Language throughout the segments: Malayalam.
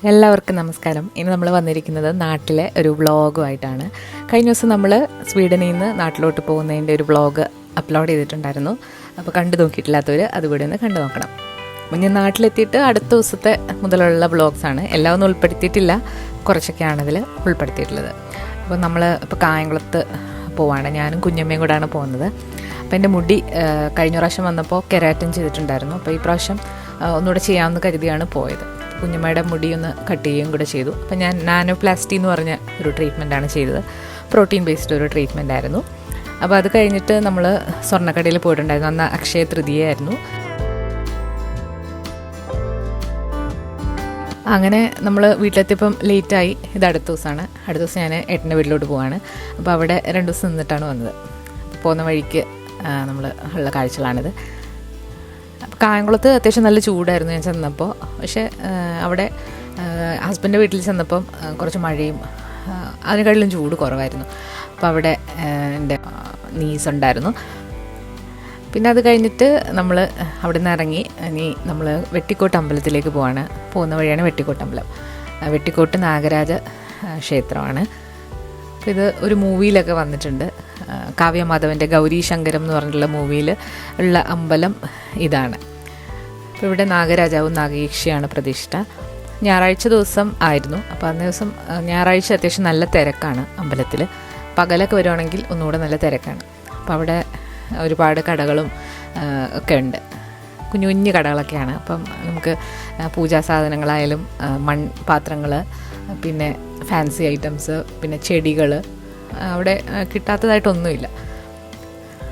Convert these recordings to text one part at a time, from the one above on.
എല്ലാവർക്കും നമസ്കാരം. ഇനി നമ്മൾ വന്നിരിക്കുന്നത് നാട്ടിലെ ഒരു വ്ളോഗുമായിട്ടാണ്. കഴിഞ്ഞ ദിവസം നമ്മൾ സ്വീഡനിൽ നിന്ന് നാട്ടിലോട്ട് പോകുന്നതിൻ്റെ ഒരു വ്ളോഗ് അപ്ലോഡ് ചെയ്തിട്ടുണ്ടായിരുന്നു. അപ്പോൾ കണ്ടു നോക്കിയിട്ടില്ലാത്തവർ അതുകൂടി ഒന്ന് കണ്ടു നോക്കണം. അപ്പം ഞാൻ നാട്ടിലെത്തിയിട്ട് അടുത്ത ദിവസത്തെ മുതലുള്ള വ്ളോഗ്സാണ്. എല്ലാം ഒന്നും ഉൾപ്പെടുത്തിയിട്ടില്ല, കുറച്ചൊക്കെയാണ് ഇതിൽ ഉൾപ്പെടുത്തിയിട്ടുള്ളത്. അപ്പോൾ നമ്മൾ ഇപ്പോൾ കായംകുളത്ത് പോവാണ്. ഞാനും കുഞ്ഞമ്മയും കൂടെയാണ് പോകുന്നത്. അപ്പോൾ എൻ്റെ മുടി കഴിഞ്ഞ പ്രാവശ്യം വന്നപ്പോൾ കെരാറ്റിൻ ചെയ്തിട്ടുണ്ടായിരുന്നു. അപ്പോൾ ഈ പ്രാവശ്യം ഒന്നുകൂടെ ചെയ്യാമെന്ന് കരുതിയാണ് പോയത്. കുഞ്ഞമ്മയുടെ മുടി ഒന്ന് കട്ട് ചെയ്യുകയും കൂടെ ചെയ്തു. അപ്പോൾ ഞാൻ നാനോപ്ലാസ്റ്റി എന്ന് പറഞ്ഞ ഒരു ട്രീറ്റ്മെൻറ്റാണ് ചെയ്തത്. പ്രോട്ടീൻ ബേസ്ഡ് ഒരു ട്രീറ്റ്മെൻ്റ് ആയിരുന്നു. അപ്പോൾ അത് കഴിഞ്ഞിട്ട് നമ്മൾ സ്വർണ്ണക്കടയിൽ പോയിട്ടുണ്ടായിരുന്നു. അന്ന് അക്ഷയ തൃതീയയായിരുന്നു. അങ്ങനെ നമ്മൾ വീട്ടിലെത്തിയപ്പം ലേറ്റായി. ഇത് അടുത്ത ദിവസമാണ്. അടുത്ത ദിവസം ഞാൻ ഏട്ടൻ്റെ വീട്ടിലോട്ട് പോവാണ്. അപ്പോൾ അവിടെ 2 ദിവസം നിന്നിട്ടാണ് വന്നത്. പോകുന്ന വഴിക്ക് നമ്മൾ ഉള്ള കാഴ്ചകളാണിത്. കായംകുളത്ത് അത്യാവശ്യം നല്ല ചൂടായിരുന്നു ഞാൻ ചെന്നപ്പോൾ. പക്ഷേ അവിടെ ഹസ്ബൻഡിൻ്റെ വീട്ടിൽ ചെന്നപ്പം കുറച്ച് മഴയും അതിനെക്കാട്ടിലും ചൂട് കുറവായിരുന്നു. അപ്പോൾ അവിടെ എൻ്റെ നീസ് ഉണ്ടായിരുന്നു. പിന്നെ അത് കഴിഞ്ഞിട്ട് നമ്മൾ അവിടെ നിന്ന് ഇറങ്ങി ഇനി നമ്മൾ വെട്ടിക്കോട്ട് അമ്പലത്തിലേക്ക് പോവാണ്. പോകുന്ന വഴിയാണ് വെട്ടിക്കോട്ട് അമ്പലം. വെട്ടിക്കോട്ട് നാഗരാജ ക്ഷേത്രമാണ്. അപ്പോൾ ഇത് ഒരു മൂവിയിലൊക്കെ വന്നിട്ടുണ്ട്. കാവ്യമാധവൻ്റെ ഗൗരി ശങ്കരം എന്ന് പറഞ്ഞിട്ടുള്ള മൂവിയിൽ ഉള്ള അമ്പലം ഇതാണ്. അപ്പോൾ ഇവിടെ നാഗരാജാവും നാഗയക്ഷിയാണ് പ്രതിഷ്ഠ. ഞായറാഴ്ച ദിവസം ആയിരുന്നു. അപ്പോൾ അന്നേ ദിവസം ഞായറാഴ്ച അത്യാവശ്യം നല്ല തിരക്കാണ് അമ്പലത്തിൽ. പകലൊക്കെ വരുവാണെങ്കിൽ ഒന്നുകൂടെ നല്ല തിരക്കാണ്. അപ്പോൾ അവിടെ ഒരുപാട് കടകളും ഒക്കെ ഉണ്ട്. കുഞ്ഞു കുഞ്ഞു കടകളൊക്കെയാണ്. അപ്പം നമുക്ക് പൂജാ സാധനങ്ങളായാലും മൺപാത്രങ്ങൾ, പിന്നെ ഫാൻസി ഐറ്റംസ്, പിന്നെ ചെടികൾ അവിടെ കിട്ടാത്തതായിട്ടൊന്നുമില്ല.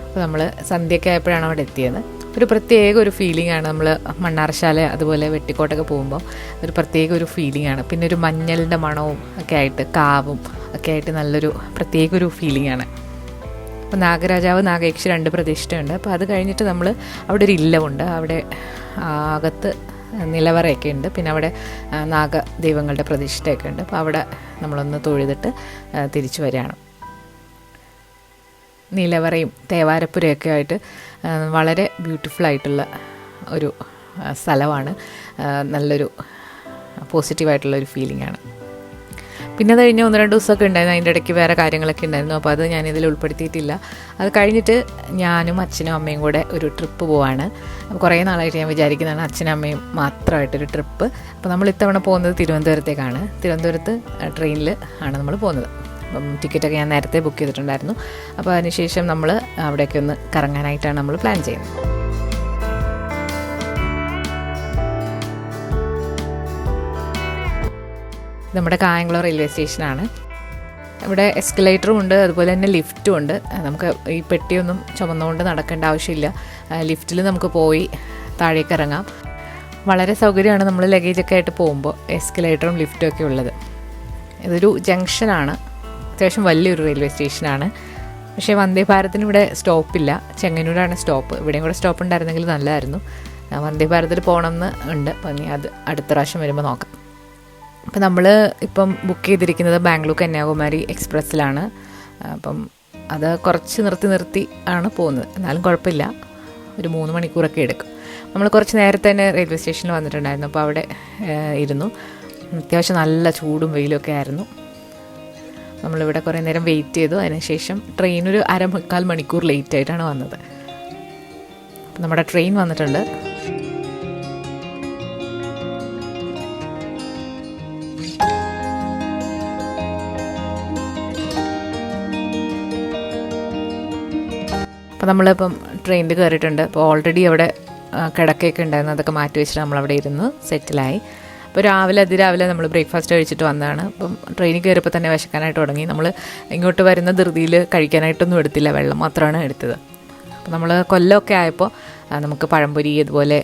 അപ്പോൾ നമ്മൾ സന്ധ്യയൊക്കെ ആയപ്പോഴാണ് അവിടെ എത്തിയത്. ഒരു പ്രത്യേക ഒരു ഫീലിംഗ് ആണ്. നമ്മൾ മണ്ണാർശാല അതുപോലെ വെട്ടിക്കോട്ടൊക്കെ പോകുമ്പോൾ ഒരു പ്രത്യേക ഒരു ഫീലിംഗ് ആണ്. പിന്നെ ഒരു മഞ്ഞളിൻ്റെ മണവും ഒക്കെ ആയിട്ട് കാവും ഒക്കെ ആയിട്ട് നല്ലൊരു പ്രത്യേക ഒരു ഫീലിംഗ് ആണ്. അപ്പോൾ നാഗരാജാവ് നാഗയക്ഷി 2 പ്രതിഷ്ഠയുണ്ട്. അപ്പോൾ അത് കഴിഞ്ഞിട്ട് നമ്മൾ അവിടെ ഒരു ഇല്ലമുണ്ട്. അവിടെ അകത്ത് നിലവറയൊക്കെ ഉണ്ട്. പിന്നെ അവിടെ നാഗദൈവങ്ങളുടെ പ്രതിഷ്ഠയൊക്കെ ഉണ്ട്. അപ്പോൾ അവിടെ നമ്മളൊന്ന് തൊഴുതിട്ട് തിരിച്ചു വരികയാണ്. നിലവറയും തേവാരപ്പുരയൊക്കെ ആയിട്ട് വളരെ ബ്യൂട്ടിഫുള്ളായിട്ടുള്ള ഒരു സ്ഥലമാണ്. നല്ലൊരു പോസിറ്റീവായിട്ടുള്ളൊരു ഫീലിംഗ് ആണ്. പിന്നെ അത് കഴിഞ്ഞ് 1-2 ദിവസമൊക്കെ ഉണ്ടായിരുന്നു. അതിൻ്റെ ഇടയ്ക്ക് വേറെ കാര്യങ്ങളൊക്കെ ഉണ്ടായിരുന്നു. അപ്പോൾ അത് ഞാനിതിൽ ഉൾപ്പെടുത്തിയിട്ടില്ല. അത് കഴിഞ്ഞിട്ട് ഞാനും അച്ഛനും അമ്മയും കൂടെ ഒരു ട്രിപ്പ് പോവാണ്. കുറേ നാളായിട്ട് ഞാൻ വിചാരിക്കുന്നതാണ് അച്ഛനും അമ്മയും മാത്രമായിട്ടൊരു ട്രിപ്പ്. അപ്പോൾ നമ്മൾ ഇത്തവണ പോകുന്നത് തിരുവനന്തപുരത്തേക്കാണ്. തിരുവനന്തപുരത്ത് ട്രെയിനിൽ ആണ് നമ്മൾ പോകുന്നത്. അപ്പം ടിക്കറ്റൊക്കെ ഞാൻ നേരത്തെ ബുക്ക് ചെയ്തിട്ടുണ്ടായിരുന്നു. അപ്പോൾ അതിനുശേഷം നമ്മൾ അവിടേക്ക് ഒന്ന് കറങ്ങാനായിട്ടാണ് നമ്മൾ പ്ലാൻ ചെയ്യുന്നത്. നമ്മുടെ കായംകുളം റെയിൽവേ സ്റ്റേഷനാണ്. ഇവിടെ എസ്കലേറ്ററും ഉണ്ട്, അതുപോലെ തന്നെ ലിഫ്റ്റും ഉണ്ട്. നമുക്ക് ഈ പെട്ടിയൊന്നും ചുമന്നുകൊണ്ട് നടക്കേണ്ട ആവശ്യമില്ല. ലിഫ്റ്റിൽ നമുക്ക് പോയി താഴേക്ക് ഇറങ്ങാം. വളരെ സൗകര്യമാണ് നമ്മൾ ലഗേജൊക്കെ ആയിട്ട് പോകുമ്പോൾ എസ്കലേറ്ററും ലിഫ്റ്റും ഒക്കെ ഉള്ളത്. ഇതൊരു ജംഗ്ഷനാണ്. അത്യാവശ്യം വലിയൊരു റെയിൽവേ സ്റ്റേഷനാണ്. പക്ഷേ വന്ദേ ഭാരതിന് ഇവിടെ സ്റ്റോപ്പില്ല. ചെങ്ങന്നൂരാണ് സ്റ്റോപ്പ്. ഇവിടെയും കൂടെ സ്റ്റോപ്പ് ഉണ്ടായിരുന്നെങ്കിൽ നല്ലതായിരുന്നു. വന്ദേ ഭാരതിൽ പോകണമെന്ന് ഉണ്ട്. അപ്പം ഇനി അത് അടുത്ത പ്രാവശ്യം വരുമ്പോൾ നോക്കാം. അപ്പം നമ്മൾ ഇപ്പം ബുക്ക് ചെയ്തിരിക്കുന്നത് ബാംഗ്ലൂർ കന്യാകുമാരി എക്സ്പ്രസ്സിലാണ്. അപ്പം അത് കുറച്ച് നിർത്തി ആണ് പോകുന്നത്. എന്നാലും കുഴപ്പമില്ല, ഒരു 3 മണിക്കൂറൊക്കെ എടുക്കും. നമ്മൾ കുറച്ച് നേരത്തെ തന്നെ റെയിൽവേ സ്റ്റേഷനിൽ വന്നിട്ടുണ്ടായിരുന്നു. അപ്പോൾ അവിടെ ഇരുന്നു. അത്യാവശ്യം നല്ല ചൂടും വെയിലൊക്കെ ആയിരുന്നു. നമ്മളിവിടെ കുറേ നേരം വെയിറ്റ് ചെയ്തു. അതിനുശേഷം ട്രെയിൻ ഒരു 1/4 മണിക്കൂർ ലേറ്റായിട്ടാണ് വന്നത്. അപ്പം നമ്മുടെ ട്രെയിൻ വന്നിട്ടുണ്ട്. അപ്പോൾ നമ്മളിപ്പം ട്രെയിനിൽ കയറിയിട്ടുണ്ട്. അപ്പോൾ ഓൾറെഡി അവിടെ കിടക്കയൊക്കെ ഉണ്ടായിരുന്നു. അതൊക്കെ മാറ്റി വെച്ചിട്ട് നമ്മളവിടെ ഇരുന്ന് സെറ്റിലായി. അപ്പോൾ അതിരാവിലെ നമ്മൾ ബ്രേക്ക്ഫാസ്റ്റ് കഴിച്ചിട്ട് വന്നതാണ്. അപ്പം ട്രെയിനിൽ കയറിയപ്പോൾ തന്നെ വിശക്കാനായിട്ട് തുടങ്ങി. നമ്മൾ ഇങ്ങോട്ട് വരുന്ന ധൃതിയിൽ കഴിക്കാനായിട്ടൊന്നും എടുത്തില്ല, വെള്ളം മാത്രമാണ് എടുത്തത്. അപ്പോൾ നമ്മൾ കൊല്ലമൊക്കെ ആയപ്പോൾ നമുക്ക് പഴംപൊരി, അതുപോലെ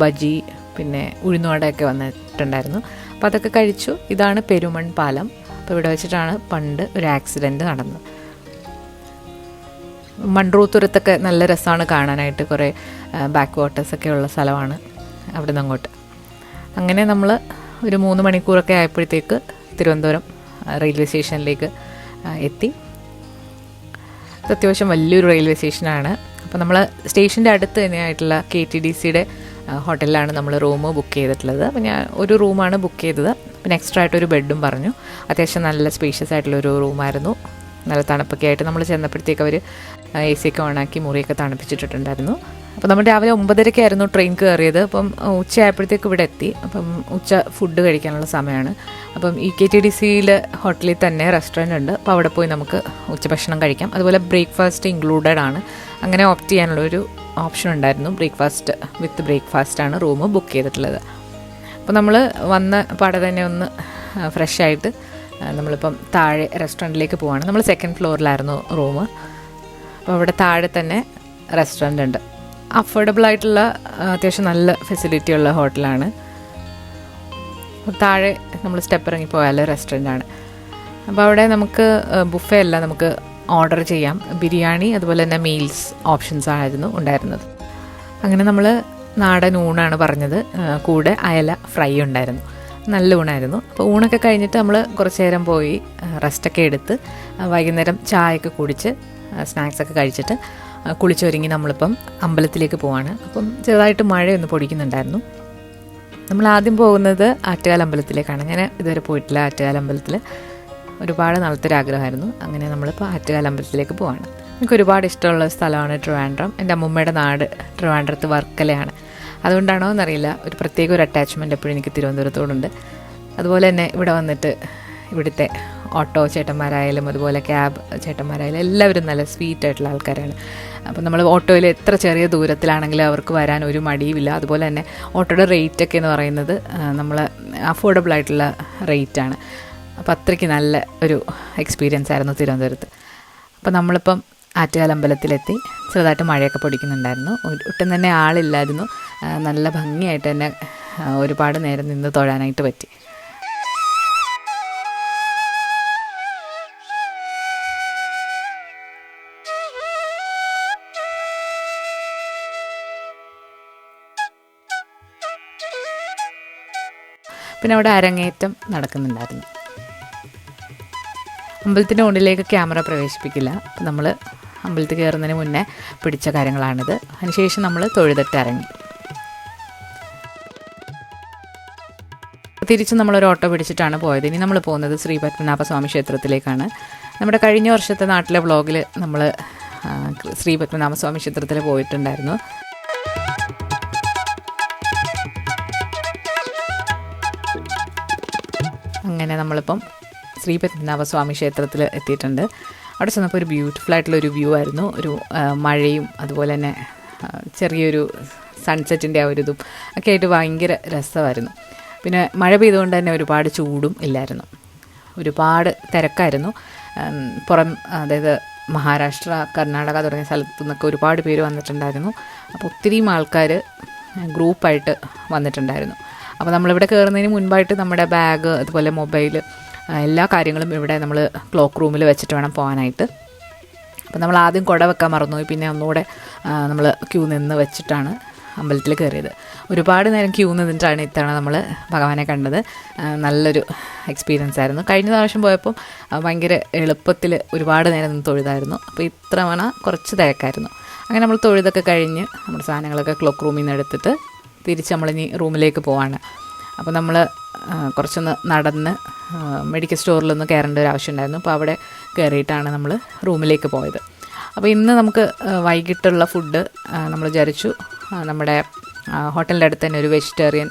ബജി, പിന്നെ ഉഴുന്നുവടയൊക്കെ വന്നിട്ടുണ്ടായിരുന്നു. അപ്പോൾ അതൊക്കെ കഴിച്ചു. ഇതാണ് പെരുമൺ പാലം. അപ്പോൾ ഇവിടെ വെച്ചിട്ടാണ് പണ്ട് ഒരു ആക്സിഡൻറ്റ് നടന്നത്. മൺറൂത്തുരത്തൊക്കെ നല്ല രസമാണ് കാണാനായിട്ട്. കുറേ ബാക്ക് വാട്ടേഴ്സൊക്കെ ഉള്ള സ്ഥലമാണ് അവിടെ നിന്ന് അങ്ങോട്ട്. അങ്ങനെ നമ്മൾ ഒരു 3 മണിക്കൂറൊക്കെ ആയപ്പോഴത്തേക്ക് തിരുവനന്തപുരം റെയിൽവേ സ്റ്റേഷനിലേക്ക് എത്തി. അത്യാവശ്യം വലിയൊരു റെയിൽവേ സ്റ്റേഷനാണ്. അപ്പോൾ നമ്മൾ സ്റ്റേഷൻ്റെ അടുത്ത് തന്നെയായിട്ടുള്ള KTDCയുടെ ഹോട്ടലിലാണ് നമ്മൾ റൂം ബുക്ക് ചെയ്തിട്ടുള്ളത്. അപ്പോൾ ഞാൻ ഒരു റൂമാണ് ബുക്ക് ചെയ്തത്. പിന്നെ എക്സ്ട്രാ ആയിട്ടൊരു ബെഡും പറഞ്ഞു. അത്യാവശ്യം നല്ല സ്പേഷ്യസ് ആയിട്ടുള്ളൊരു റൂമായിരുന്നു. നല്ല തണുപ്പൊക്കെ ആയിട്ട് നമ്മൾ ചെന്നപ്പോഴത്തേക്ക് അവർ AC ഒക്കെ ഓണാക്കി മുറിയൊക്കെ തണുപ്പിച്ചിട്ടുണ്ടായിരുന്നു. അപ്പോൾ നമ്മൾ രാവിലെ 9:30 ട്രെയിൻ കയറിയത്. അപ്പം ഉച്ചയായപ്പോഴത്തേക്ക് ഇവിടെ എത്തി. അപ്പം ഉച്ച ഫുഡ് കഴിക്കാനുള്ള സമയമാണ്. അപ്പം EKTDCയിൽ ഹോട്ടലിൽ തന്നെ റെസ്റ്റോറൻറ്റ് ഉണ്ട്. അപ്പോൾ അവിടെ പോയി നമുക്ക് ഉച്ചഭക്ഷണം കഴിക്കാം. അതുപോലെ ബ്രേക്ക്ഫാസ്റ്റ് ഇൻക്ലൂഡഡ് ആണ്. അങ്ങനെ ഓപ്റ്റ് ചെയ്യാനുള്ളൊരു ഓപ്ഷൻ ഉണ്ടായിരുന്നു. ബ്രേക്ക്ഫാസ്റ്റ് വിത്ത് ബ്രേക്ക്ഫാസ്റ്റാണ് റൂം ബുക്ക് ചെയ്തിട്ടുള്ളത്. അപ്പോൾ നമ്മൾ വന്ന പാടെ തന്നെ ഒന്ന് ഫ്രഷ് ആയിട്ട് നമ്മളിപ്പം താഴെ റെസ്റ്റോറൻറ്റിലേക്ക് പോവാണ്. നമ്മൾ 2nd ഫ്ലോറിലായിരുന്നു റൂം. അപ്പോൾ അവിടെ താഴെ തന്നെ റെസ്റ്റോറൻ്റ് ഉണ്ട്. അഫോർഡബിൾ ആയിട്ടുള്ള അത്യാവശ്യം നല്ല ഫെസിലിറ്റി ഉള്ള ഹോട്ടലാണ്. താഴെ നമ്മൾ സ്റ്റെപ്പ് ഇറങ്ങി പോയാൽ റെസ്റ്റോറൻ്റാണ്. അപ്പോൾ അവിടെ നമുക്ക് ബുഫേ അല്ല, നമുക്ക് ഓർഡർ ചെയ്യാം. ബിരിയാണി അതുപോലെ തന്നെ മീൽസ് ഓപ്ഷൻസ് ആയിരുന്നു ഉണ്ടായിരുന്നത്. അങ്ങനെ നമ്മൾ നാടൻ ഊണാണ് പറഞ്ഞത്. കൂടെ അയല ഫ്രൈ ഉണ്ടായിരുന്നു. നല്ല ഊണായിരുന്നു. അപ്പോൾ ഊണൊക്കെ കഴിഞ്ഞിട്ട് നമ്മൾ കുറച്ച് നേരം പോയി റെസ്റ്റൊക്കെ എടുത്ത് വൈകുന്നേരം ചായയൊക്കെ കുടിച്ച് സ്നാക്സൊക്കെ കഴിച്ചിട്ട് കുളിച്ചൊരുങ്ങി നമ്മളിപ്പം അമ്പലത്തിലേക്ക് പോവാണ്. അപ്പം ചെറുതായിട്ട് മഴയൊന്ന് പൊടിക്കുന്നുണ്ടായിരുന്നു. നമ്മൾ ആദ്യം പോകുന്നത് ആറ്റുകാൽ അമ്പലത്തിലേക്കാണ്. ഞാൻ ഇതുവരെ പോയിട്ടില്ല ആറ്റുകാൽ അമ്പലത്തിൽ. ഒരുപാട് നാളത്തെ ഒരു ആഗ്രഹമായിരുന്നു. അങ്ങനെ നമ്മളിപ്പോൾ ആറ്റുകാൽ അമ്പലത്തിലേക്ക് പോവാണ്. എനിക്ക് ഒരുപാട് ഇഷ്ടമുള്ള സ്ഥലമാണ് ട്രിവാൻഡ്രം. എൻ്റെ അമ്മൂമ്മയുടെ നാട് ട്രിവാൻഡ്രത്ത് വർക്കലയാണ്. അതുകൊണ്ടാണോ എന്നറിയില്ല, ഒരു പ്രത്യേക ഒരു അറ്റാച്ച്മെൻറ്റ് എപ്പോഴും എനിക്ക് തിരുവനന്തപുരത്തോടുണ്ട്. അതുപോലെ തന്നെ ഇവിടെ വന്നിട്ട് ഇവിടുത്തെ ഓട്ടോ ചേട്ടന്മാരായാലും അതുപോലെ ക്യാബ് ചേട്ടന്മാരായാലും എല്ലാവരും നല്ല സ്വീറ്റ് ആയിട്ടുള്ള ആൾക്കാരാണ്. അപ്പോൾ നമ്മൾ ഓട്ടോയിൽ എത്ര ചെറിയ ദൂരത്തിലാണെങ്കിലും അവർക്ക് വരാൻ ഒരു മടിയുമില്ല. അതുപോലെ തന്നെ ഓട്ടോയുടെ റേറ്റൊക്കെ എന്ന് പറയുന്നത് നമ്മൾ അഫോർഡബിൾ ആയിട്ടുള്ള റേറ്റാണ്. അപ്പോൾ അത്രയ്ക്ക് നല്ല ഒരു എക്സ്പീരിയൻസ് ആയിരുന്നു തിരുവനന്തപുരത്ത്. അപ്പോൾ നമ്മളിപ്പം ആറ്റുകാൽ അമ്പലത്തിലെത്തി. ചെറുതായിട്ട് മഴയൊക്കെ പൊടിക്കുന്നുണ്ടായിരുന്നു. ഒട്ടും തന്നെ ആളില്ലായിരുന്നു. നല്ല ഭംഗിയായിട്ട് തന്നെ ഒരുപാട് നേരം നിന്ന് തൊഴാനായിട്ട് പറ്റി. പിന്നെ അവിടെ അരങ്ങേറ്റം നടക്കുന്നുണ്ടായിരുന്നു. അമ്പലത്തിൻ്റെ ഉള്ളിലേക്ക് ക്യാമറ പ്രവേശിപ്പിക്കില്ല. അപ്പം നമ്മൾ അമ്പലത്തിൽ കയറുന്നതിന് മുന്നേ പിടിച്ച കാര്യങ്ങളാണിത്. അതിനുശേഷം നമ്മൾ തൊഴുതിട്ട് ഇറങ്ങി. തിരിച്ച് നമ്മളൊരു ഓട്ടോ പിടിച്ചിട്ടാണ് പോയത്. ഇനി നമ്മൾ പോകുന്നത് ശ്രീ പത്മനാഭസ്വാമി ക്ഷേത്രത്തിലേക്കാണ്. നമ്മുടെ കഴിഞ്ഞ വർഷത്തെ നാട്ടിലെ വ്ളോഗിൽ നമ്മൾ ശ്രീ പത്മനാഭസ്വാമി ക്ഷേത്രത്തിൽ പോയിട്ടുണ്ടായിരുന്നു. അങ്ങനെ നമ്മളിപ്പം ശ്രീ പത്മനാഭസ്വാമി ക്ഷേത്രത്തിൽ എത്തിയിട്ടുണ്ട്. അവിടെ ചെന്നപ്പോൾ ഒരു ബ്യൂട്ടിഫുൾ ആയിട്ടുള്ളൊരു വ്യൂ ആയിരുന്നു. ഒരു മഴയും അതുപോലെ തന്നെ ചെറിയൊരു സൺസെറ്റിൻ്റെ ആ ഒരു ഇതും ഒക്കെ ആയിട്ട് ഭയങ്കര രസമായിരുന്നു. പിന്നെ മഴ പെയ്തുകൊണ്ട് തന്നെ ഒരുപാട് ചൂടും ഇല്ലായിരുന്നു. ഒരുപാട് തിരക്കായിരുന്നു. അതായത് മഹാരാഷ്ട്ര, കർണാടക തുടങ്ങിയ സ്ഥലത്തു നിന്നൊക്കെ ഒരുപാട് പേര് വന്നിട്ടുണ്ടായിരുന്നു. അപ്പോൾ ഒത്തിരിയും ആൾക്കാർ ഗ്രൂപ്പായിട്ട് വന്നിട്ടുണ്ടായിരുന്നു. അപ്പോൾ നമ്മളിവിടെ കയറുന്നതിന് മുൻപായിട്ട് നമ്മുടെ ബാഗ് അതുപോലെ മൊബൈൽ എല്ലാ കാര്യങ്ങളും ഇവിടെ നമ്മൾ ക്ലോക്ക് റൂമിൽ വെച്ചിട്ട് വേണം പോകാനായിട്ട്. അപ്പോൾ നമ്മൾ ആദ്യം കുട വെക്കാൻ മറന്നുപോയി. പിന്നെ ഒന്നുകൂടെ നമ്മൾ ക്യൂ നിന്ന് വെച്ചിട്ടാണ് അമ്പലത്തിൽ കയറിയത്. ഒരുപാട് നേരം ക്യൂ നിന്നിട്ടാണ് ഇത്തവണ നമ്മൾ ഭഗവാനെ കണ്ടത്. നല്ലൊരു എക്സ്പീരിയൻസ് ആയിരുന്നു. കഴിഞ്ഞ പ്രാവശ്യം പോയപ്പോൾ ഭയങ്കര എളുപ്പത്തിൽ ഒരുപാട് നേരം നിന്ന് തൊഴുതായിരുന്നു. അപ്പോൾ ഇത്തവണ കുറച്ച് തിരക്കായിരുന്നു. അങ്ങനെ നമ്മൾ തൊഴുതൊക്കെ കഴിഞ്ഞ് നമ്മുടെ സാധനങ്ങളൊക്കെ ക്ലോക്ക് റൂമിൽ നിന്ന് എടുത്തിട്ട് തിരിച്ച് നമ്മളിനി റൂമിലേക്ക് പോവാണ്. അപ്പോൾ നമ്മൾ കുറച്ചൊന്ന് നടന്ന് മെഡിക്കൽ സ്റ്റോറിലൊന്ന് കയറേണ്ട ഒരു ആവശ്യം ഉണ്ടായിരുന്നു. അപ്പോൾ അവിടെ കയറിയിട്ടാണ് നമ്മൾ റൂമിലേക്ക് പോയത്. അപ്പോൾ ഇന്ന് നമുക്ക് വൈകിട്ടുള്ള ഫുഡ് നമ്മൾ വിചാരിച്ചു നമ്മുടെ ഹോട്ടലിൻ്റെ അടുത്ത് തന്നെ ഒരു വെജിറ്റേറിയൻ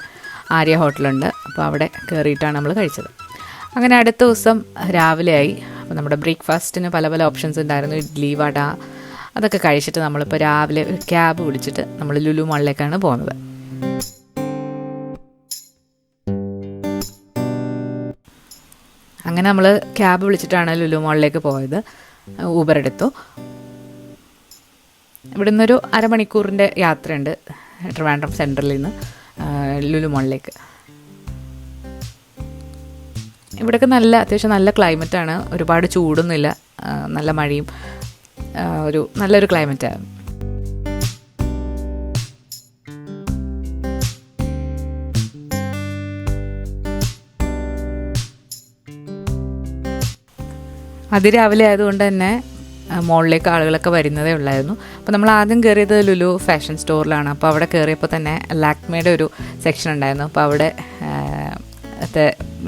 ആര്യ ഹോട്ടലുണ്ട്. അപ്പോൾ അവിടെ കയറിയിട്ടാണ് നമ്മൾ കഴിച്ചത്. അങ്ങനെ അടുത്ത ദിവസം രാവിലെയായി. അപ്പോൾ നമ്മുടെ ബ്രേക്ക്ഫാസ്റ്റിന് പല പല ഓപ്ഷൻസ് ഉണ്ടായിരുന്നു. ഇഡ്ഡലി, വട അതൊക്കെ കഴിച്ചിട്ട് നമ്മളിപ്പോൾ രാവിലെ ഒരു ക്യാബ് വിളിച്ചിട്ട് നമ്മൾ ലുലു മാളിലേക്കാണ് പോകുന്നത്. അങ്ങനെ നമ്മൾ ക്യാബ് വിളിച്ചിട്ടാണ് ലുലു മാളിലേക്ക് പോയത്. ഊബർ എടുത്തു. ഇവിടെ നിന്നൊരു അരമണിക്കൂറിൻ്റെ യാത്രയുണ്ട് ട്രിവാൻഡ്രം സെൻട്രലിൽ നിന്ന് ലുലു മാളിലേക്ക്. ഇവിടെയൊക്കെ അത്യാവശ്യം നല്ല ക്ലൈമറ്റാണ്. ഒരുപാട് ചൂടൊന്നുമില്ല. നല്ല മഴയും നല്ലൊരു ക്ലൈമറ്റാണ്. അതിരാവിലെ ആയതുകൊണ്ട് തന്നെ മോളിലേക്ക് ആളുകളൊക്കെ വരുന്നതേ ഉള്ളായിരുന്നു. അപ്പോൾ നമ്മൾ ആദ്യം കയറിയത് ലുലു ഫാഷൻ സ്റ്റോറിലാണ്. അപ്പോൾ അവിടെ കയറിയപ്പോൾ തന്നെ ലാക്മേയുടെ ഒരു സെക്ഷൻ ഉണ്ടായിരുന്നു. അപ്പോൾ അവിടെ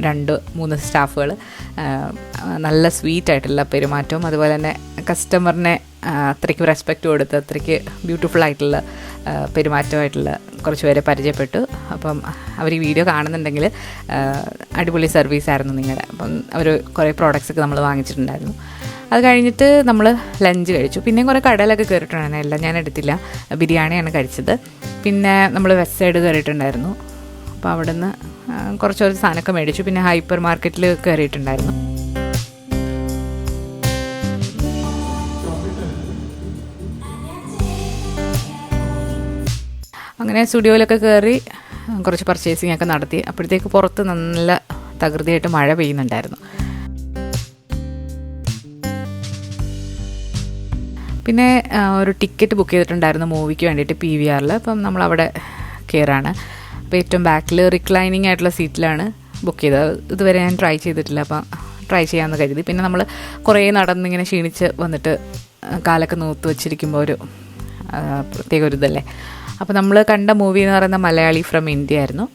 2-3 സ്റ്റാഫുകൾ നല്ല സ്വീറ്റായിട്ടുള്ള പെരുമാറ്റവും അതുപോലെ തന്നെ കസ്റ്റമറിനെ അത്രയ്ക്ക് റെസ്പെക്റ്റ് കൊടുത്ത് അത്രയ്ക്ക് ബ്യൂട്ടിഫുൾ ആയിട്ടുള്ള പെരുമാറ്റമായിട്ടുള്ള കുറച്ച് പേരെ പരിചയപ്പെട്ടു. അപ്പം അവർ ഈ വീഡിയോ കാണുന്നുണ്ടെങ്കിൽ അടിപൊളി സർവീസായിരുന്നു നിങ്ങളുടെ. അപ്പം അവർ കുറേ പ്രോഡക്റ്റ്സൊക്കെ നമ്മൾ വാങ്ങിച്ചിട്ടുണ്ടായിരുന്നു. അത് കഴിഞ്ഞിട്ട് നമ്മൾ ലഞ്ച് കഴിച്ചു. പിന്നെയും കുറേ കടയിലൊക്കെ കയറിയിട്ടുണ്ടായിരുന്നു. എല്ലാം ഞാൻ എടുത്തില്ല, ബിരിയാണിയാണ് കഴിച്ചത്. പിന്നെ നമ്മൾ വെസ്റ്റ് സൈഡ് കയറിയിട്ടുണ്ടായിരുന്നു. അപ്പോൾ അവിടെ നിന്ന് കുറച്ച് സാധനമൊക്കെ മേടിച്ചു. പിന്നെ ഹൈപ്പർ മാർക്കറ്റിൽ കയറിയിട്ടുണ്ടായിരുന്നു. അങ്ങനെ സ്റ്റുഡിയോയിലൊക്കെ കയറി കുറച്ച് പർച്ചേസിങ് ഒക്കെ നടത്തി. അപ്പോഴത്തേക്ക് പുറത്ത് നല്ല തകൃതിയായിട്ട് മഴ പെയ്യുന്നുണ്ടായിരുന്നു. പിന്നെ ഒരു ടിക്കറ്റ് ബുക്ക് ചെയ്തിട്ടുണ്ടായിരുന്നു മൂവിക്ക് വേണ്ടിയിട്ട് PVRൽ. അപ്പം നമ്മളവിടെ കയറാണ്. അപ്പോൾ ഏറ്റവും ബാക്കിൽ റിക്ലൈനിങ് ആയിട്ടുള്ള സീറ്റിലാണ് ബുക്ക് ചെയ്തത്. ഇതുവരെ ഞാൻ ട്രൈ ചെയ്തിട്ടില്ല, അപ്പം ട്രൈ ചെയ്യാമെന്ന് കരുതി. പിന്നെ നമ്മൾ കുറേ നടന്നിങ്ങനെ ക്ഷീണിച്ച് വന്നിട്ട് കാലൊക്കെ നൂത്ത് വെച്ചിരിക്കുമ്പോൾ ഒരു പ്രത്യേക ഒരു ഇതല്ലേ. അപ്പോൾ നമ്മൾ കണ്ട മൂവി എന്ന് പറയുന്ന മലയാളി ഫ്രം ഇന്ത്യ ആയിരുന്നു.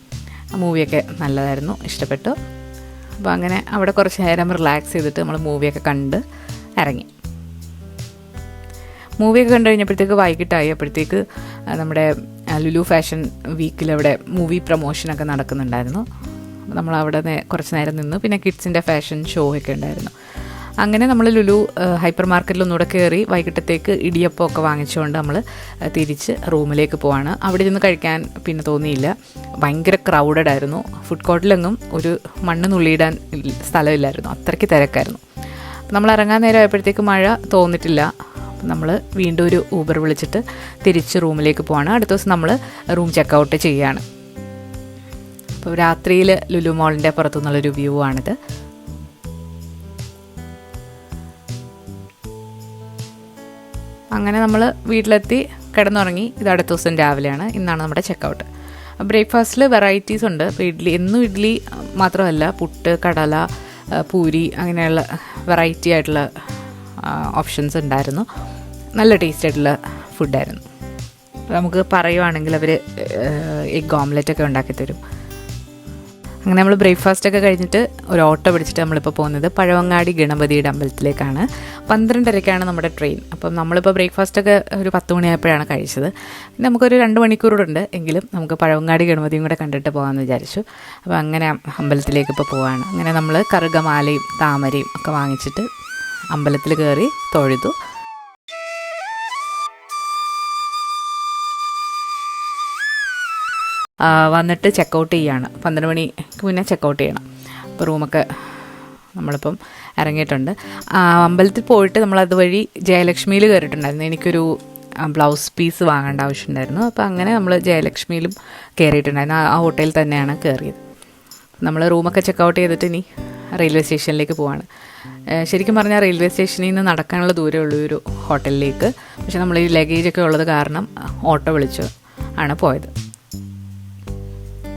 ആ മൂവിയൊക്കെ നല്ലതായിരുന്നു, ഇഷ്ടപ്പെട്ടു. അപ്പോൾ അങ്ങനെ അവിടെ കുറച്ച് നേരം റിലാക്സ് ചെയ്തിട്ട് നമ്മൾ മൂവിയൊക്കെ കണ്ട് ഇറങ്ങി. മൂവിയൊക്കെ കണ്ടു കഴിഞ്ഞപ്പോഴത്തേക്ക് വൈകിട്ടായി. അപ്പോഴത്തേക്ക് നമ്മുടെ ലുലു ഫാഷൻ വീക്കിലവിടെ മൂവി പ്രൊമോഷനൊക്കെ നടക്കുന്നുണ്ടായിരുന്നു. നമ്മളവിടെ കുറച്ച് നേരം നിന്നു. പിന്നെ കിഡ്സിൻ്റെ ഫാഷൻ ഷോ ഒക്കെ ഉണ്ടായിരുന്നു. അങ്ങനെ നമ്മൾ ലുലു ഹൈപ്പർ മാർക്കറ്റിൽ ഒന്നുകൂടെ കയറി വൈകിട്ടത്തേക്ക് ഇടിയപ്പമൊക്കെ വാങ്ങിച്ചുകൊണ്ട് നമ്മൾ തിരിച്ച് റൂമിലേക്ക് പോവാണ്. അവിടെ നിന്ന് കഴിക്കാൻ പിന്നെ തോന്നിയില്ല, ഭയങ്കര ക്രൗഡഡ് ആയിരുന്നു. ഫുഡ് കോർട്ടിലെങ്ങും ഒരു മണ്ണ് നുള്ളിയിടാൻ സ്ഥലമില്ലായിരുന്നു, അത്രയ്ക്ക് തിരക്കായിരുന്നു. നമ്മൾ ഇറങ്ങാൻ നേരം ആയപ്പോഴത്തേക്ക് മഴ തോന്നിട്ടില്ല. നമ്മൾ വീണ്ടും ഒരു ഊബർ വിളിച്ചിട്ട് തിരിച്ച് റൂമിലേക്ക് പോവാണ്. അടുത്ത ദിവസം നമ്മൾ റൂം ചെക്കൗട്ട് ചെയ്യുകയാണ്. അപ്പോൾ രാത്രിയിൽ ലുലു മോളിൻ്റെ പുറത്തുനിന്നുള്ളൊരു വ്യൂ ആണിത്. അങ്ങനെ നമ്മൾ വീട്ടിലെത്തി കിടന്നുറങ്ങി. ഇത് അടുത്ത ദിവസം രാവിലെയാണ്. ഇന്നാണ് നമ്മുടെ ചെക്കൗട്ട്. ബ്രേക്ക്ഫാസ്റ്റിൽ വെറൈറ്റീസ് ഉണ്ട്. അപ്പോൾ എന്നും ഇഡ്ഡലി മാത്രമല്ല, പുട്ട്, കടല, പൂരി, അങ്ങനെയുള്ള വെറൈറ്റി ആയിട്ടുള്ള ഓപ്ഷൻസ് ഉണ്ടായിരുന്നു. നല്ല ടേസ്റ്റ് ആയിട്ടുള്ള ഫുഡായിരുന്നു. നമുക്ക് പറയുവാണെങ്കിൽ അവർ എഗ് ഓംലെറ്റൊക്കെ ഉണ്ടാക്കി തരും. അങ്ങനെ നമ്മൾ ബ്രേക്ക്ഫാസ്റ്റൊക്കെ കഴിഞ്ഞിട്ട് ഒരു ഓട്ടോ പിടിച്ചിട്ട് നമ്മളിപ്പോൾ പോകുന്നത് പഴവങ്ങാടി ഗണപതിയുടെ അമ്പലത്തിലേക്കാണ്. 12:30-ക്കാണ് നമ്മുടെ ട്രെയിൻ. അപ്പം നമ്മളിപ്പോൾ ബ്രേക്ക്ഫാസ്റ്റൊക്കെ ഒരു 10 മണിയായപ്പോഴാണ് കഴിച്ചത്. പിന്നെ നമുക്കൊരു 2 മണിക്കൂറുണ്ട്, എങ്കിലും നമുക്ക് പഴവങ്ങാടി ഗണപതിയും കൂടെ കണ്ടിട്ട് പോകാമെന്ന് വിചാരിച്ചു. അപ്പോൾ അങ്ങനെ അമ്പലത്തിലേക്ക് ഇപ്പോൾ പോവാണ്. അങ്ങനെ നമ്മൾ കറുകമാലയും താമരയും ഒക്കെ വാങ്ങിച്ചിട്ട് അമ്പലത്തിൽ കയറി തൊഴുതു. വന്നിട്ട് ചെക്കൗട്ട് ചെയ്യാണ്. 12 മണിക്ക് മുന്നേ ചെക്കൗട്ട് ചെയ്യണം. അപ്പോൾ റൂമൊക്കെ നമ്മളിപ്പം ഇറങ്ങിയിട്ടുണ്ട്. അമ്പലത്തിൽ പോയിട്ട് നമ്മൾ അതുവഴി ജയലക്ഷ്മിയിൽ കയറിയിട്ടുണ്ടായിരുന്നു. എനിക്കൊരു ബ്ലൗസ് പീസ് വാങ്ങേണ്ട ആവശ്യമുണ്ടായിരുന്നു. അപ്പോൾ അങ്ങനെ നമ്മൾ ജയലക്ഷ്മിയിലും കയറിയിട്ടുണ്ടായിരുന്നു. ആ ഹോട്ടലിൽ തന്നെയാണ് കയറിയത്. നമ്മൾ റൂമൊക്കെ ചെക്കൗട്ട് ചെയ്തിട്ട് ഇനി റെയിൽവേ സ്റ്റേഷനിലേക്ക് പോവാണ്. ശരിക്കും പറഞ്ഞാൽ റെയിൽവേ സ്റ്റേഷനിൽ നിന്ന് നടക്കാനുള്ള ദൂരമേ ഉള്ളൂ ഒരു ഹോട്ടലിലേക്ക്. പക്ഷെ നമ്മൾ ഈ ലഗേജൊക്കെ ഉള്ളത് കാരണം ഓട്ടോ വിളിച്ച് ആണ് പോയത്.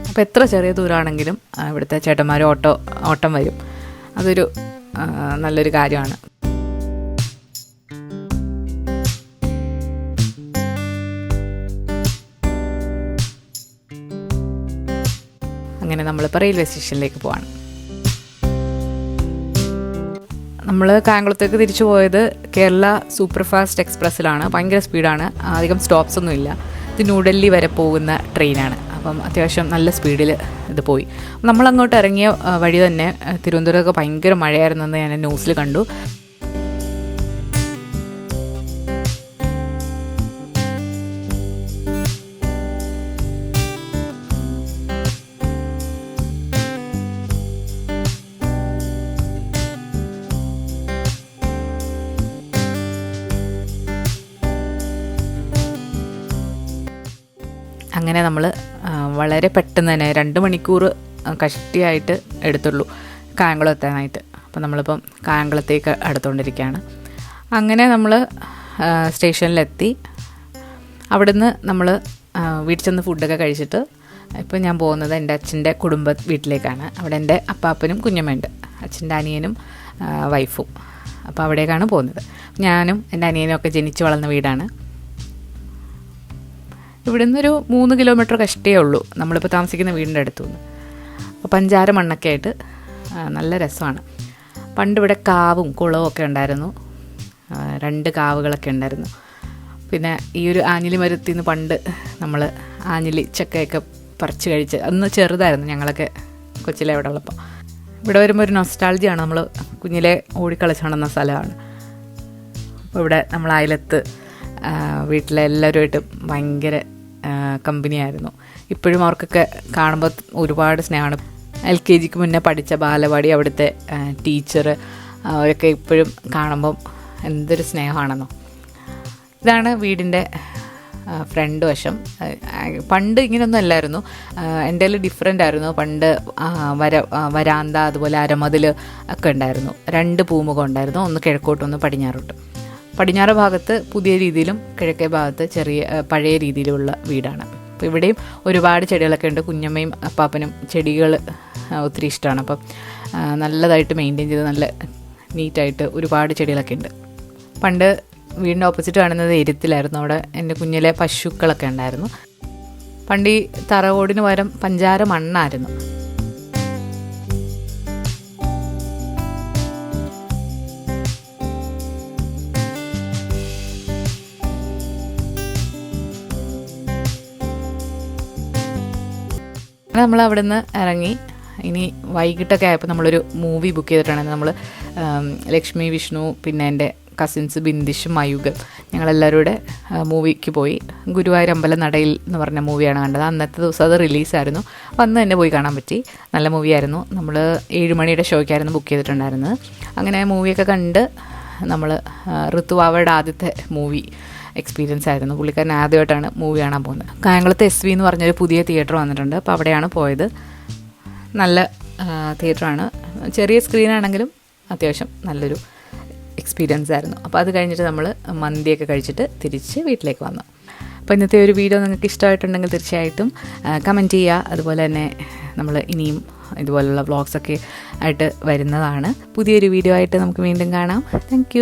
അപ്പോൾ എത്ര ചെറിയ ദൂരമാണെങ്കിലും ഇവിടുത്തെ ചേട്ടന്മാർ ഓട്ടം വരും. അതൊരു നല്ലൊരു കാര്യമാണ്. അങ്ങനെ നമ്മളിപ്പോൾ റെയിൽവേ സ്റ്റേഷനിലേക്ക് പോവാണ്. നമ്മൾ കായംകുളത്തേക്ക് തിരിച്ചു പോയത് കേരള സൂപ്പർ ഫാസ്റ്റ് എക്സ്പ്രസ്സിലാണ്. ഭയങ്കര സ്പീഡാണ്, അധികം സ്റ്റോപ്സ് ഒന്നുമില്ല. ഇത് ന്യൂഡൽഹി വരെ പോകുന്ന ട്രെയിനാണ്. അപ്പം അത്യാവശ്യം നല്ല സ്പീഡിൽ ഇത് പോയി. നമ്മളങ്ങോട്ട് ഇറങ്ങിയ വഴി തന്നെ തിരുവനന്തപുരമൊക്കെ ഭയങ്കര മഴയായിരുന്നെന്ന് ഞാൻ ന്യൂസിൽ കണ്ടു. അങ്ങനെ നമ്മൾ വളരെ പെട്ടെന്ന് തന്നെ 2 മണിക്കൂർ കഷ്ടിയായിട്ട് എടുത്തുള്ളൂ കായംകുളം എത്താനായിട്ട്. അപ്പോൾ നമ്മളിപ്പം കായംകുളത്തേക്ക് അടുത്തുകൊണ്ടിരിക്കുകയാണ്. അങ്ങനെ നമ്മൾ സ്റ്റേഷനിലെത്തി. അവിടുന്ന് നമ്മൾ വീട്ടിൽ ചെന്ന് ഫുഡൊക്കെ കഴിച്ചിട്ട് ഇപ്പോൾ ഞാൻ പോകുന്നത് എൻ്റെ അച്ഛൻ്റെ വീട്ടിലേക്കാണ്. അവിടെ എൻ്റെ അപ്പാപ്പനും കുഞ്ഞമ്മയുണ്ട്, അച്ഛൻ്റെ അനിയനും വൈഫും. അപ്പോൾ അവിടേക്കാണ് പോകുന്നത്. ഞാനും എൻ്റെ അനിയനും ഒക്കെ ജനിച്ച് വളർന്ന വീടാണ്. ഇവിടെ നിന്നൊരു 3 കിലോമീറ്റർ കഷ്ടേ ഉള്ളൂ നമ്മളിപ്പോൾ താമസിക്കുന്ന വീടിൻ്റെ അടുത്തുനിന്ന്. അപ്പോൾ പഞ്ചാര മണ്ണൊക്കെ ആയിട്ട് നല്ല രസമാണ്. പണ്ട് ഇവിടെ കാവും കുളവും ഒക്കെ ഉണ്ടായിരുന്നു. 2 കാവുകളൊക്കെ ഉണ്ടായിരുന്നു. പിന്നെ ഈ ഒരു ആഞ്ഞിലി മരത്തിൽ നിന്ന് പണ്ട് നമ്മൾ ആഞ്ഞിലി ചക്കയൊക്കെ പറിച്ച് കഴിച്ച്, അന്ന് ചെറുതായിരുന്നു ഞങ്ങളൊക്കെ കൊച്ചിലെ ഇവിടെ ഉള്ളപ്പോൾ. ഇവിടെ വരുമ്പോൾ ഒരു നൊസ്റ്റാൾജിയാണ്. നമ്മൾ കുഞ്ഞിലെ ഓടിക്കളിച്ച് നടന്ന സ്ഥലമാണ്. അപ്പോൾ ഇവിടെ നമ്മൾ അയലത്ത് വീട്ടിലെ എല്ലാവരുമായിട്ടും ഭയങ്കര കമ്പനിയായിരുന്നു. ഇപ്പോഴും അവർക്കൊക്കെ കാണുമ്പോൾ ഒരുപാട് സ്നേഹമാണ്. LKG മുന്നേ പഠിച്ച ബാലവാടി അവിടുത്തെ ടീച്ചർ അവരൊക്കെ ഇപ്പോഴും കാണുമ്പം എന്തൊരു സ്നേഹമാണെന്നോ. ഇതാണ് വീടിൻ്റെ ഫ്രണ്ട് വശം. പണ്ട് ഇങ്ങനെയൊന്നും അല്ലായിരുന്നു. എൻ്റെ ഡിഫറെൻ്റ് ആയിരുന്നു. പണ്ട് വരാന്ത, അതുപോലെ അരമതിൽ ഒക്കെ ഉണ്ടായിരുന്നു. 2 പൂമുഖം ഉണ്ടായിരുന്നു, ഒന്ന് കിഴക്കോട്ടും ഒന്ന് പടിഞ്ഞാറോട്ടും. പടിഞ്ഞാറ് ഭാഗത്ത് പുതിയ രീതിയിലും കിഴക്കേ ഭാഗത്ത് പഴയ രീതിയിലുള്ള വീടാണ്. അപ്പോൾ ഇവിടെയും ഒരുപാട് ചെടികളൊക്കെ ഉണ്ട്. കുഞ്ഞമ്മയും അപ്പാപ്പനും ചെടികൾ ഒത്തിരി ഇഷ്ടമാണ്. അപ്പം നല്ലതായിട്ട് മെയിൻറ്റെയിൻ ചെയ്ത് നല്ല നീറ്റായിട്ട് ഒരുപാട് ചെടികളൊക്കെ ഉണ്ട്. പണ്ട് വീടിൻ്റെ ഓപ്പോസിറ്റ് കാണുന്നത് എരുത്തിലായിരുന്നു. അവിടെ എൻ്റെ കുഞ്ഞിലെ പശുക്കളൊക്കെ ഉണ്ടായിരുന്നു. പണ്ട് ഈ തറയോടിന് പകരം പഞ്ചാര മണ്ണായിരുന്നു. നമ്മൾ അവിടെ നിന്ന് ഇറങ്ങി ഇനി വൈകിട്ടൊക്കെ ആയപ്പോൾ നമ്മളൊരു മൂവി ബുക്ക് ചെയ്തിട്ടാണ് നമ്മൾ ലക്ഷ്മി, വിഷ്ണു, പിന്നെ എൻ്റെ കസിൻസ് ബിന്ദിഷും മയൂഖും ഞങ്ങളെല്ലാവരും കൂടെ മൂവിക്ക് പോയി. ഗുരുവായൂർ അമ്പലനടയിൽ എന്ന് പറഞ്ഞ മൂവിയാണ് കണ്ടത്. അന്നത്തെ ദിവസം അത് റിലീസായിരുന്നു. അപ്പോൾ അന്ന് തന്നെ പോയി കാണാൻ പറ്റി. നല്ല മൂവിയായിരുന്നു. നമ്മൾ 7 മണിയുടെ ഷോയ്ക്കായിരുന്നു ബുക്ക് ചെയ്തിട്ടുണ്ടായിരുന്നത്. അങ്ങനെ മൂവിയൊക്കെ കണ്ട് നമ്മൾ ഋതുവാവയുടെ ആദ്യത്തെ മൂവി എക്സ്പീരിയൻസ് ആയിരുന്നു. പുള്ളിക്കാരൻ ആദ്യമായിട്ടാണ് മൂവി കാണാൻ പോകുന്നത്. കായംകുളത്ത് SV എന്ന് പറഞ്ഞൊരു പുതിയ തിയേറ്റർ വന്നിട്ടുണ്ട്. അപ്പോൾ അവിടെയാണ് പോയത്. നല്ല തിയേറ്ററാണ്. ചെറിയ സ്ക്രീനാണെങ്കിലും അത്യാവശ്യം നല്ലൊരു എക്സ്പീരിയൻസ് ആയിരുന്നു. അപ്പോൾ അത് കഴിഞ്ഞിട്ട് നമ്മൾ മന്തിയൊക്കെ കഴിച്ചിട്ട് തിരിച്ച് വീട്ടിലേക്ക് വന്നു. അപ്പോൾ ഇന്നത്തെ ഒരു വീഡിയോ നിങ്ങൾക്ക് ഇഷ്ടമായിട്ടുണ്ടെങ്കിൽ തീർച്ചയായിട്ടും കമൻറ്റ് ചെയ്യുക. അതുപോലെ തന്നെ നമ്മൾ ഇനിയും ഇതുപോലുള്ള വ്ളോഗ്സൊക്കെ ആയിട്ട് വരുന്നതാണ്. പുതിയൊരു വീഡിയോ ആയിട്ട് നമുക്ക് വീണ്ടും കാണാം. താങ്ക്